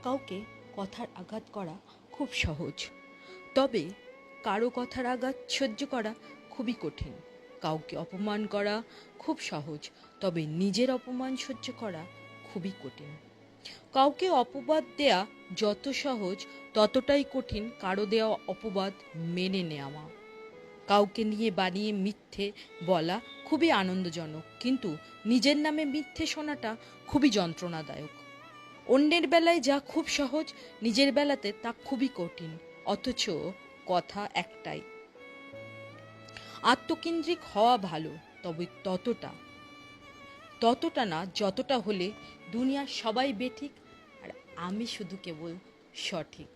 কাউকে কথার আঘাত করা খুব সহজ, তবে কারো কথার আঘাত সহ্য করা খুবই কঠিন। কাউকে অপমান করা খুব সহজ, তবে নিজের অপমান সহ্য করা খুবই কঠিন। কাউকে অপবাদ দেয়া যত সহজ, ততটাই কঠিন কারো দেওয়া অপবাদ মেনে নেওয়া। কাউকে নিয়ে বানিয়ে মিথ্যে বলা খুবই আনন্দজনক, কিন্তু নিজের নামে মিথ্যে শোনাটা খুবই যন্ত্রণাদায়ক। অন্যের বেলায় যা খুব সহজ, নিজের বেলাতে তা খুবই কঠিন। অথচ কথা একটাই, আত্মকেন্দ্রিক হওয়া ভালো, তবে ততটা না যতটা হলে দুনিয়ার সবাই বেঠিক আর আমি শুধু কেবল সঠিক।